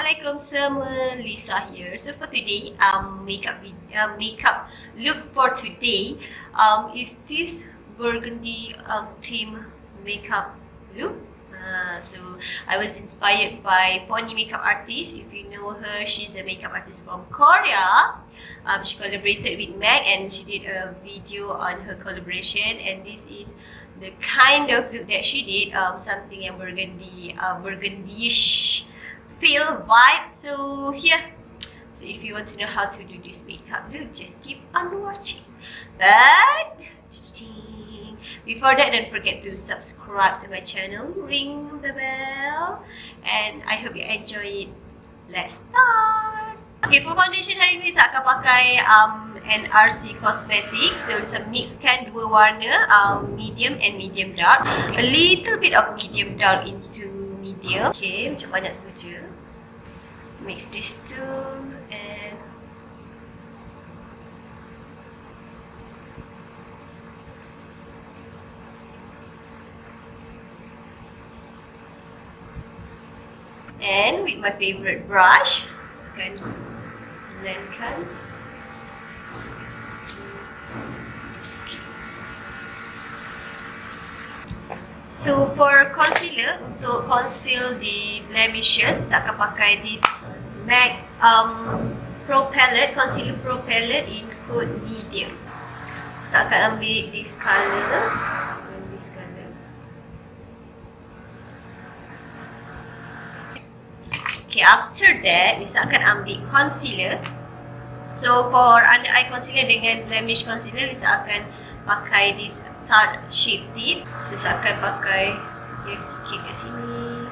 Assalamualaikum semua, Lisa here. So for today, makeup look for today is this burgundy theme makeup look. So I was inspired by Pony makeup artist. If you know her, she's a makeup artist from Korea. She collaborated with MAC and she did a video on her collaboration, and this is the kind of look that she did, something yang burgundy-ish feel vibe. So here, so if you want to know how to do this makeup look, just keep on watching. But before that, don't forget to subscribe to my channel, ring the bell, and I hope you enjoy it. Let's start. Okay, for foundation hari ni saya akan pakai NRC Cosmetics. So saya mixkan dua warna, medium and medium dark. A little bit of medium dark into medium. Okay, macam banyak tu je. Mix these two and with my favorite brush, so I can blendkan to the skin. So for concealer, untuk conceal the blemishes, saya akan pakai this MAC Pro Palette, Concealer Pro Palette in code medium. So saya akan ambil this color and this color. Okay, after that, saya akan ambil concealer. So for under eye concealer dengan blemish concealer, saya akan pakai this Tarte Shape Tip. So saya akan pakai sikit kat sini.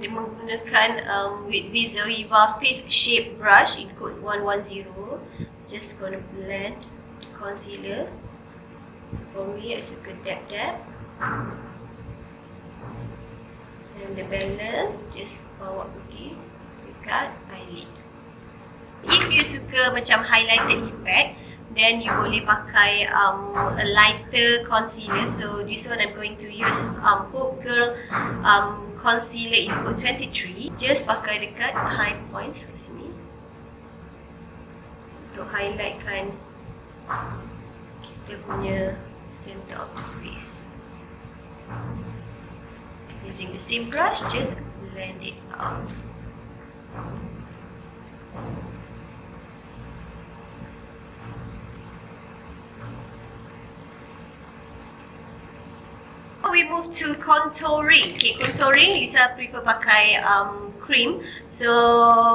Dia menggunakan with this Zoeva Face Shape Brush in code 110. Just gonna blend the concealer. So for me, I suka dab-dab. And the balance, just bawa pergi dekat eyelid. If you suka macam highlighted effect, then you boleh pakai a lighter concealer. So this one I'm going to use Hope Girl concealer in code 23. Just pakai dekat high points kat sini untuk highlightkan kita punya center of the face. Using the same brush, just blend it out. We move to contouring. Okay, contouring, Lisa prefer pakai cream. So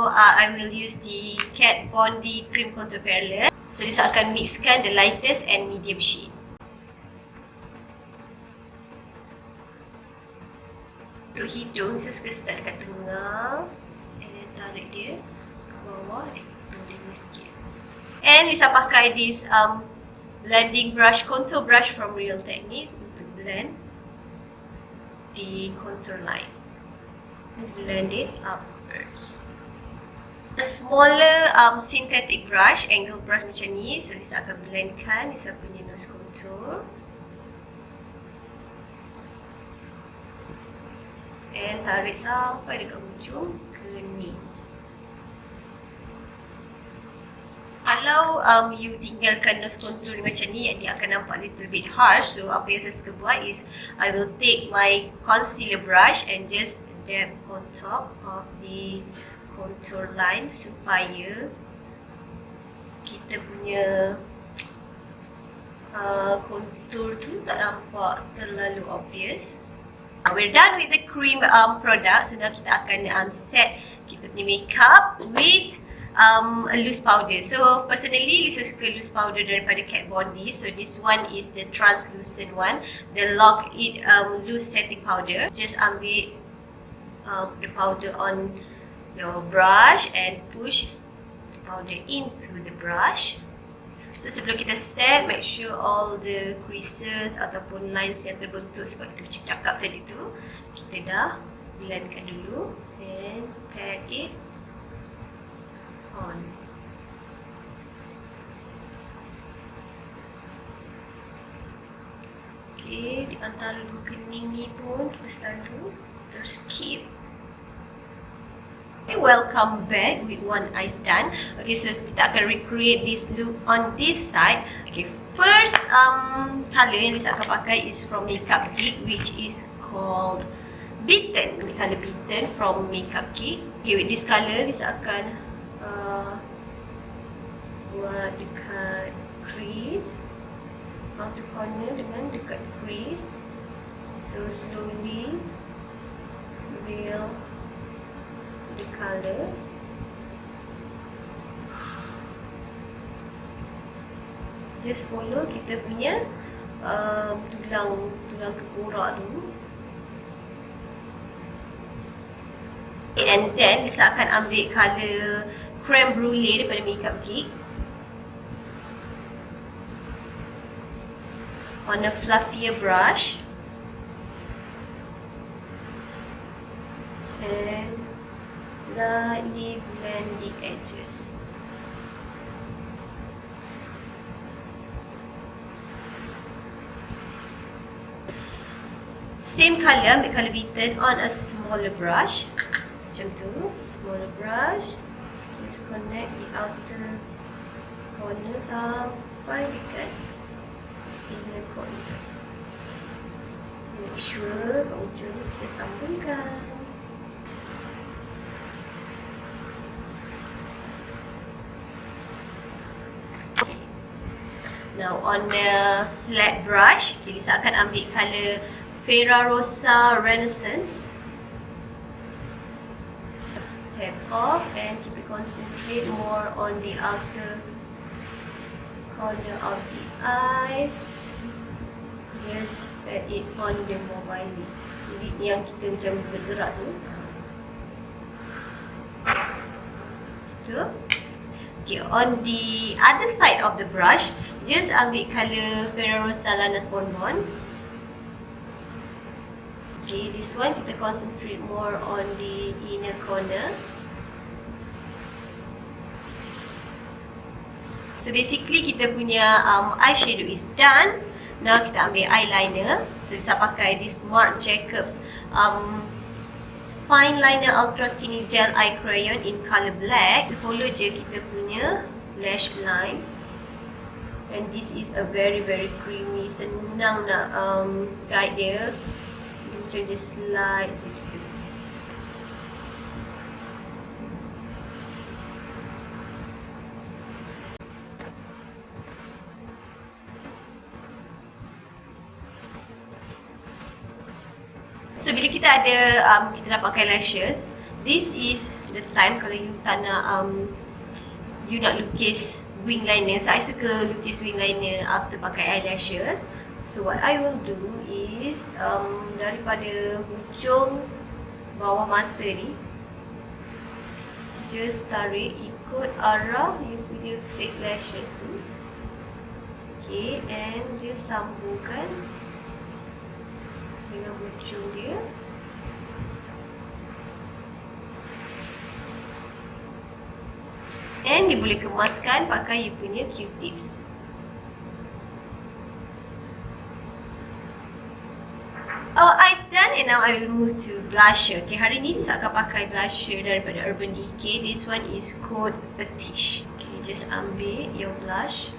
I will use the Kat Von D cream contour palette. So Lisa akan mixkan the lightest and medium shade. Untuk hidung, saya suka start dekat tengah and then tarik dia ke bawah and turun dia sikit. And Lisa pakai this blending brush, contour brush from Real Techniques untuk blend the contour line. Blend it upwards. A smaller synthetic brush, angle brush macam ni, so Lisa akan blendkan Lisa punya nose contour. And tarik sampai dekat hujung ke ni. Kalau you tinggalkan nose contour macam ni, dia akan nampak little bit harsh. So apa yang saya suka buat is I will take my concealer brush and just dab on top of the contour line supaya kita punya contour tu tak nampak terlalu obvious. We're done with the cream product. So now kita akan set kita punya makeup with a loose powder. So personally, Lisa suka loose powder daripada Kat Von D. So this one is the translucent one, the Lock It loose setting powder. Just ambil the powder on your brush and push the powder into the brush. So sebelum kita set, make sure all the creases ataupun lines yang terbentuk sebab kita macam cakap tadi tu, kita dah blendkan dulu and pat it on. Okay, Okay, di antara dua kening ni pun kita selalu terskip. Okay, welcome back with one eyes done. Okay, so kita akan recreate this look on this side. Okay, first color yang Lisa akan pakai is from Makeup Geek, which is called Bitten. Color Bitten from Makeup Geek. Okay, with this color Lisa akan buat dekat crease, outer corner dengan dekat crease. So slowly we'll the color. Just follow kita punya tulang tengkorak tu. And then Lisa akan ambil color creme brulee daripada Makeup Geek on a fluffier brush. And lightly blend the edges. Same color, ambil color Bitten on a smaller brush. Macam tu, smaller brush. Just connect the outer corner sampai dekat inner corner. Make sure kat ujung kita sambungkan. Now on the flat brush, Lisa akan ambil color Ferrarosa Renaissance. Tap off and kita concentrate more on the outer corner of the eyes. Just pat it on the mobile lid. Lid yang kita macam bergerak tu. Itu. Okay, on the other side of the brush, just ambil color Ferrarosa Lanas Bonbon. Okay, this one kita concentrate more on the inner corner. So basically kita punya eyeshadow is done. Now kita ambil eyeliner. So kita pakai this Marc Jacobs fine liner ultra skinny gel eye crayon in color black. Follow je kita punya lash line. And this is a very creamy, senang nak guide dia. Macam dia slide je kita. So bila kita ada kita nak pakai lashes, this is the time kalau you tak nak you nak lukis wing liner. So I suka lukis wing liner after pakai eyelashes. So what I will do is daripada hujung bawah mata ni, just tarik ikut arah you punya fake lashes tu. Okay, and just sambungkan dengan hujung dia. And dia boleh kemaskan pakai you punya Q-tips. Oh, eyes done and now I will move to blusher. Okay, hari ni saya akan pakai blusher daripada Burgundy. Okay, this one is called Fetish. Okay, just ambil your blush.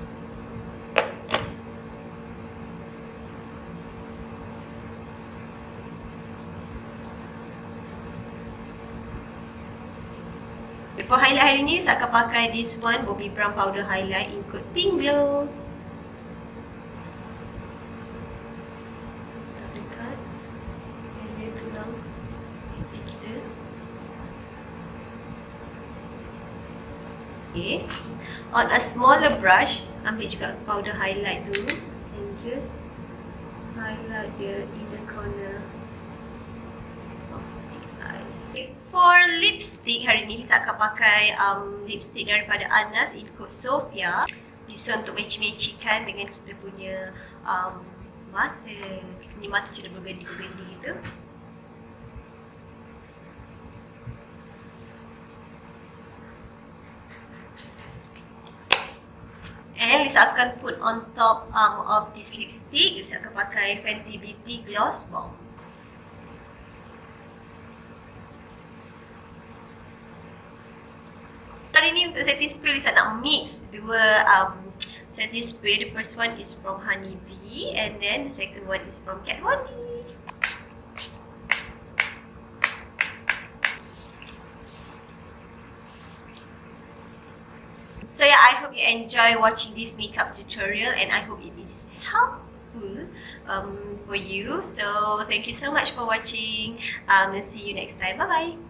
For highlight hari ni, saya akan pakai this one Bobbi Brown Powder Highlight in code Pink Glow. Dekat area tulang pipi kita. Okay. On a smaller brush, ambil juga powder highlight tu and just highlight the inner corner. For lipstick, hari ni Lisa akan pakai lipstick daripada Anas in code Sophia. This one untuk match-matchikan dengan kita punya mata. Kita punya mata macam bergendi-gendi gitu. And Halisa akan put on top of this lipstick. Halisa akan pakai Fenty Beauty Gloss Bomb. Kali ni untuk setting spray, Halisa nak mix dua setting spray. The first one is from Honey Bee and then the second one is from Kat Von D. So yeah, I hope you enjoy watching this makeup tutorial and I hope it is helpful for you. So thank you so much for watching and see you next time. Bye bye.